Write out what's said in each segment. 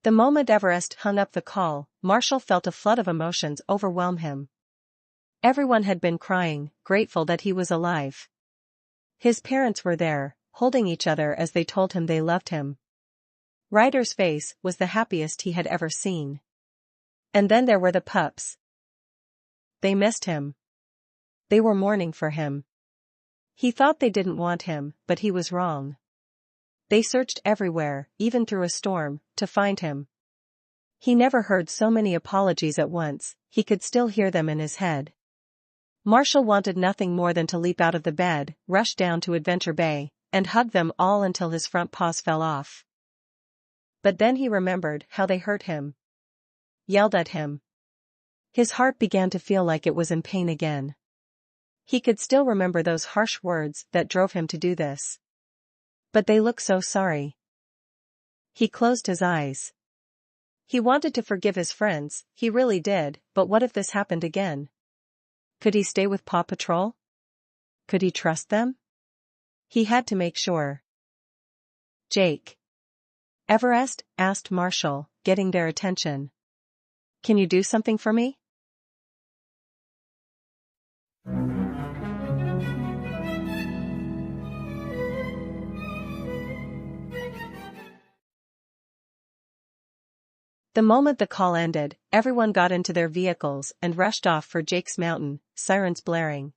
The moment Everest hung up the call, Marshall felt a flood of emotions overwhelm him. Everyone had been crying, grateful that he was alive. His parents were there, holding each other as they told him they loved him. Ryder's face was the happiest he had ever seen. And then there were the pups. They missed him. They were mourning for him. He thought they didn't want him, but he was wrong. They searched everywhere, even through a storm, to find him. He never heard so many apologies at once, he could still hear them in his head. Marshall wanted nothing more than to leap out of the bed, rush down to Adventure Bay, and hug them all until his front paws fell off. But then he remembered how they hurt him. Yelled at him. His heart began to feel like it was in pain again. He could still remember those harsh words that drove him to do this. But they looked so sorry. He closed his eyes. He wanted to forgive his friends, he really did, but what if this happened again? Could he stay with Paw Patrol? Could he trust them? He had to make sure. Jake. Everest, asked Marshall, getting their attention. Can you do something for me? The moment the call ended, everyone got into their vehicles and rushed off for Jake's mountain, sirens blaring.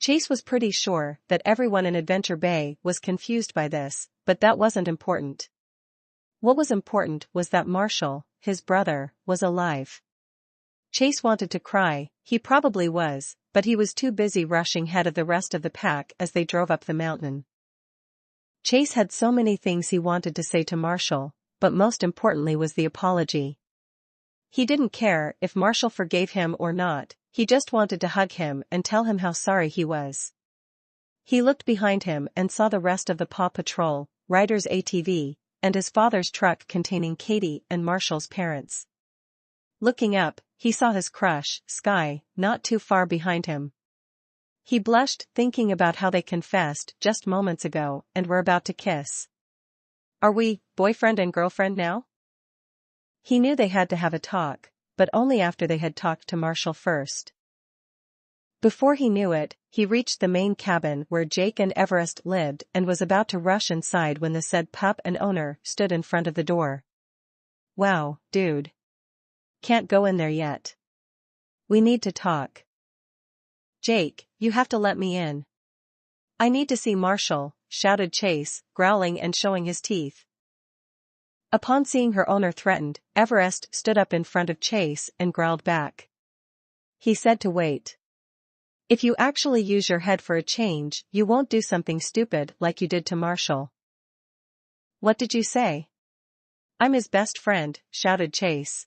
Chase was pretty sure that everyone in Adventure Bay was confused by this, but that wasn't important. What was important was that Marshall, his brother, was alive. Chase wanted to cry, he probably was, but he was too busy rushing ahead of the rest of the pack as they drove up the mountain. Chase had so many things he wanted to say to Marshall, but most importantly was the apology. He didn't care if Marshall forgave him or not, he just wanted to hug him and tell him how sorry he was. He looked behind him and saw the rest of the Paw Patrol, Ryder's ATV, and his father's truck containing Katie and Marshall's parents. Looking up, he saw his crush, Sky, not too far behind him. He blushed thinking about how they confessed just moments ago and were about to kiss. Are we boyfriend and girlfriend now? He knew they had to have a talk, but only after they had talked to Marshall first. Before he knew it, he reached the main cabin where Jake and Everest lived and was about to rush inside when the said pup and owner stood in front of the door. Wow, dude. Can't go in there yet. We need to talk. Jake, you have to let me in. I need to see Marshall, shouted Chase, growling and showing his teeth. Upon seeing her owner threatened, Everest stood up in front of Chase and growled back. He said to wait. If you actually use your head for a change, you won't do something stupid like you did to Marshall. What did you say? I'm his best friend, shouted Chase.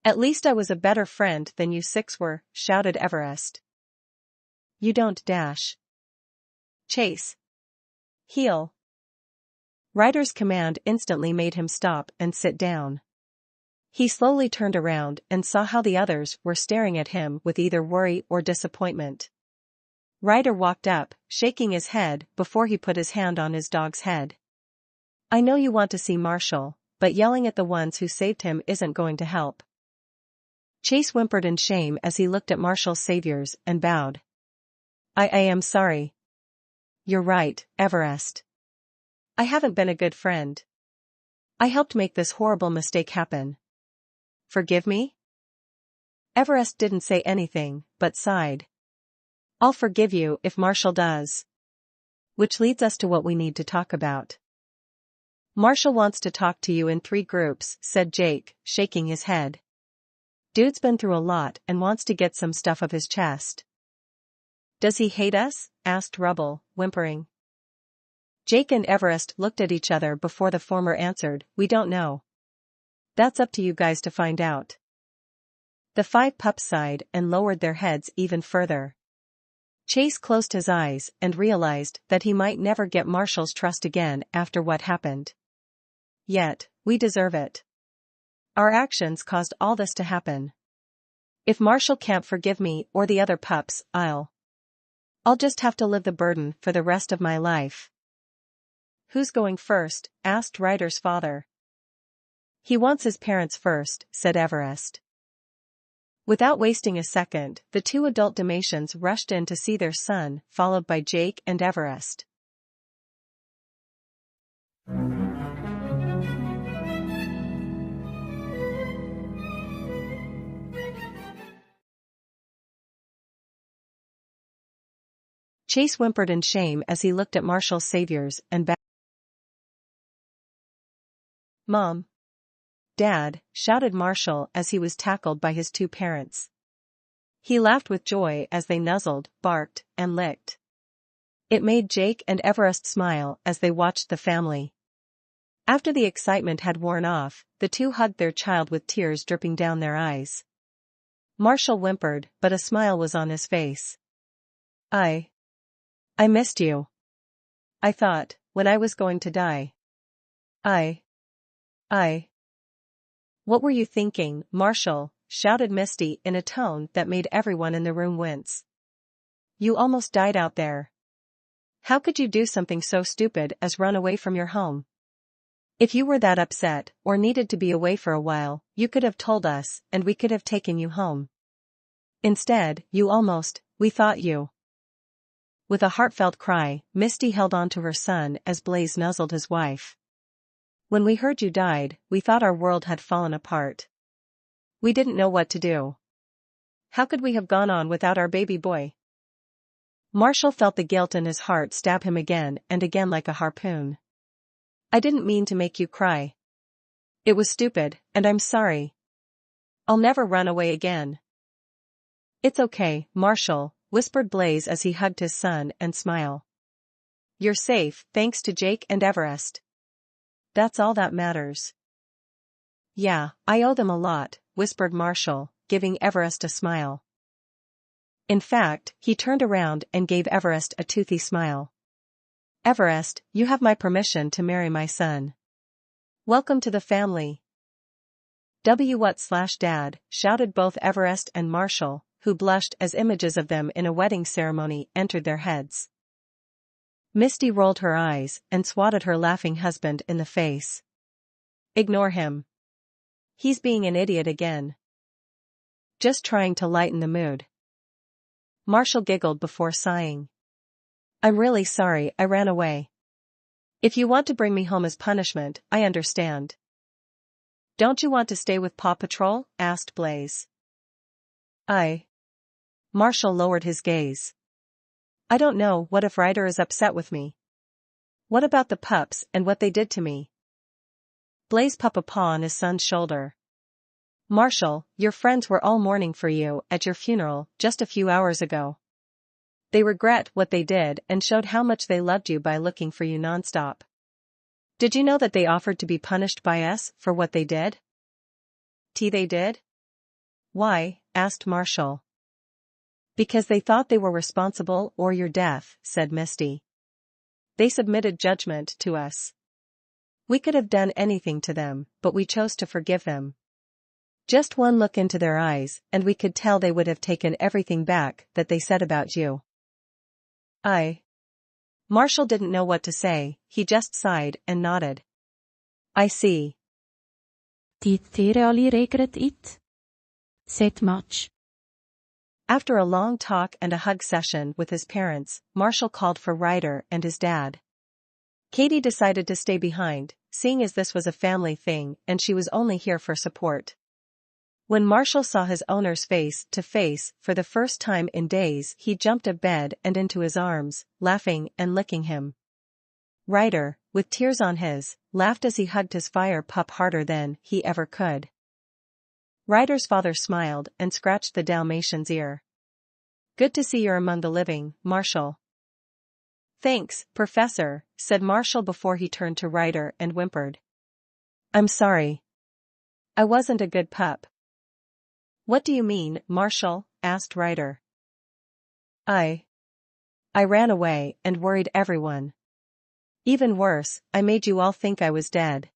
At least I was a better friend than you six were, shouted Everest. You don't dash. Chase. Heel. Ryder's command instantly made him stop and sit down. He slowly turned around and saw how the others were staring at him with either worry or disappointment. Ryder walked up, shaking his head before he put his hand on his dog's head. I know you want to see Marshall, but yelling at the ones who saved him isn't going to help. Chase whimpered in shame as he looked at Marshall's saviors and bowed. I am sorry. You're right, Everest. I haven't been a good friend. I helped make this horrible mistake happen. Forgive me? Everest didn't say anything, but sighed. I'll forgive you if Marshall does. Which leads us to what we need to talk about. Marshall wants to talk to you in 3 groups, said Jake, shaking his head. Dude's been through a lot and wants to get some stuff off his chest. Does he hate us? Asked Rubble, whimpering. Jake and Everest looked at each other before the former answered, we don't know. That's up to you guys to find out. The 5 pups sighed and lowered their heads even further. Chase closed his eyes and realized that he might never get Marshall's trust again after what happened. Yet, we deserve it. Our actions caused all this to happen. If Marshall can't forgive me or the other pups, I'll just have to live the burden for the rest of my life. Who's going first? Asked Ryder's father. He wants his parents first, said Everest. Without wasting a second, the two adult Dalmatians rushed in to see their son, followed by Jake and Everest. Chase whimpered in shame as he looked at Marshall's saviors and back. Mom! Dad! Shouted Marshall as he was tackled by his two parents. He laughed with joy as they nuzzled, barked, and licked. It made Jake and Everest smile as they watched the family. After the excitement had worn off, the two hugged their child with tears dripping down their eyes. Marshall whimpered, but a smile was on his face. I missed you. I thought, when I was going to die. What were you thinking, Marshall? Shouted Misty in a tone that made everyone in the room wince. You almost died out there. How could you do something so stupid as run away from your home? If you were that upset, or needed to be away for a while, you could have told us, and we could have taken you home. Instead, we thought you. With a heartfelt cry, Misty held on to her son as Blaze nuzzled his wife. When we heard you died, we thought our world had fallen apart. We didn't know what to do. How could we have gone on without our baby boy? Marshall felt the guilt in his heart stab him again and again like a harpoon. I didn't mean to make you cry. It was stupid, and I'm sorry. I'll never run away again. It's okay, Marshall, whispered Blaze as he hugged his son and smiled. You're safe, thanks to Jake and Everest. That's all that matters. Yeah, I owe them a lot, whispered Marshall, giving Everest a smile. In fact, he turned around and gave Everest a toothy smile. Everest, you have my permission to marry my son. Welcome to the family. What/Dad, shouted both Everest and Marshall, who blushed as images of them in a wedding ceremony entered their heads. Misty rolled her eyes and swatted her laughing husband in the face. Ignore him. He's being an idiot again. Just trying to lighten the mood. Marshall giggled before sighing. I'm really sorry I ran away. If you want to bring me home as punishment, I understand. Don't you want to stay with Paw Patrol? Asked Blaze. Marshall lowered his gaze. I don't know what if Ryder is upset with me. What about the pups and what they did to me? Blaze put a paw on his son's shoulder. Marshall, your friends were all mourning for you at your funeral just a few hours ago. They regret what they did and showed how much they loved you by looking for you nonstop. Did you know that they offered to be punished by us for what they did? They did? Why? Asked Marshall. Because they thought they were responsible or your death, said Misty. They submitted judgment to us. We could have done anything to them, but we chose to forgive them. Just one look into their eyes, and we could tell they would have taken everything back that they said about you. Marshall didn't know what to say, he just sighed and nodded. I see. Said much. After a long talk and a hug session with his parents, Marshall called for Ryder and his dad. Katie decided to stay behind, seeing as this was a family thing and she was only here for support. When Marshall saw his owner's face to face for the first time in days, he jumped a bed and into his arms, laughing and licking him. Ryder, with tears on his, laughed as he hugged his fire pup harder than he ever could. Ryder's father smiled and scratched the Dalmatian's ear. Good to see you're among the living, Marshall. Thanks, Professor, said Marshall before he turned to Ryder and whimpered. I'm sorry. I wasn't a good pup. What do you mean, Marshall? Asked Ryder. I ran away and worried everyone. Even worse, I made you all think I was dead.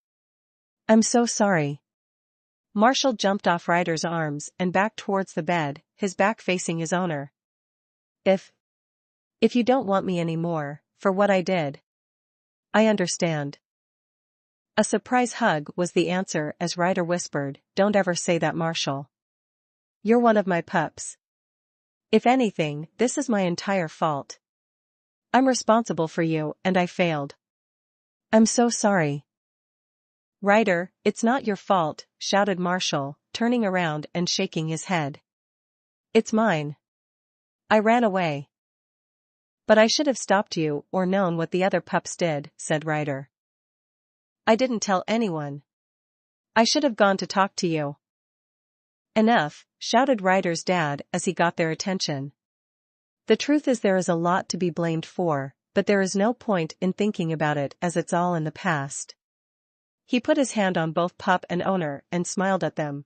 I'm so sorry. Marshall jumped off Ryder's arms and back towards the bed, his back facing his owner. If you don't want me anymore, for what I did. I understand. A surprise hug was the answer as Ryder whispered, "Don't ever say that, Marshall. You're one of my pups. If anything, this is my entire fault. I'm responsible for you, and I failed. I'm so sorry." "Ryder, it's not your fault," shouted Marshall, turning around and shaking his head. "It's mine. I ran away." "But I should have stopped you or known what the other pups did," said Ryder. "I didn't tell anyone. I should have gone to talk to you." "Enough," shouted Ryder's dad as he got their attention. "The truth is there is a lot to be blamed for, but there is no point in thinking about it as it's all in the past." He put his hand on both pup and owner and smiled at them.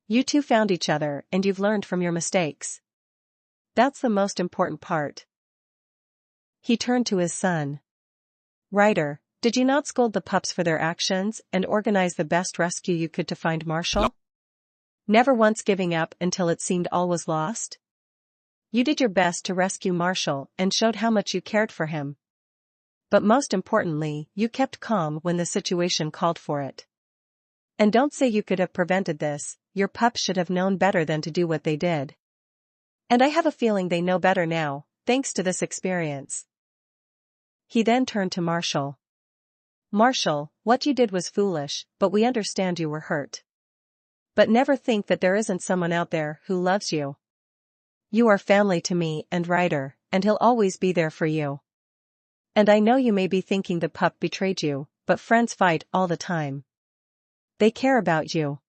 "You two found each other and you've learned from your mistakes. That's the most important part." He turned to his son. "Ryder, did you not scold the pups for their actions and organize the best rescue you could to find Marshall? No. Never once giving up until it seemed all was lost? You did your best to rescue Marshall and showed how much you cared for him. But most importantly, you kept calm when the situation called for it. And don't say you could have prevented this, your pups should have known better than to do what they did. And I have a feeling they know better now, thanks to this experience." He then turned to Marshall. "Marshall, what you did was foolish, but we understand you were hurt. But never think that there isn't someone out there who loves you. You are family to me and Ryder, and he'll always be there for you. And I know you may be thinking the pup betrayed you, but friends fight all the time. They care about you.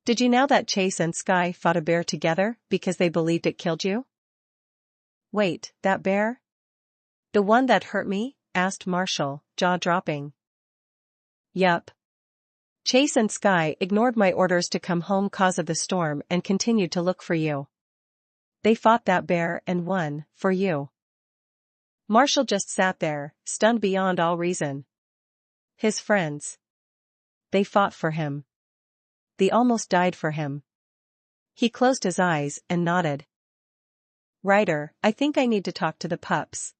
Did you know that Chase and Sky fought a bear together because they believed it killed you?" "Wait, that bear? The one that hurt me?" asked Marshall, jaw-dropping. "Yup. Chase and Sky ignored my orders to come home cause of the storm and continued to look for you. They fought that bear and won, for you." Marshall just sat there, stunned beyond all reason. His friends. They fought for him. They almost died for him. He closed his eyes and nodded. "Ryder, I think I need to talk to the pups."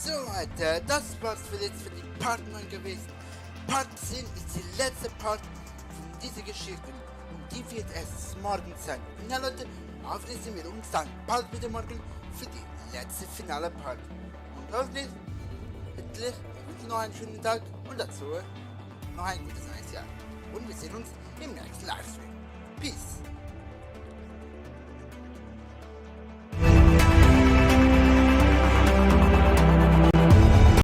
So Leute, das war's für jetzt für die Part 9 gewesen. Part 10 ist die letzte Part von dieser Geschichte und die wird erst morgen sein. Na Leute, auf Wiedersehen wir uns dann bald wieder morgen für die letzte finale Part. Und hoffentlich, ich wünsche noch einen schönen Tag und dazu noch ein gutes neues Jahr. Und wir sehen uns im nächsten Livestream. Peace!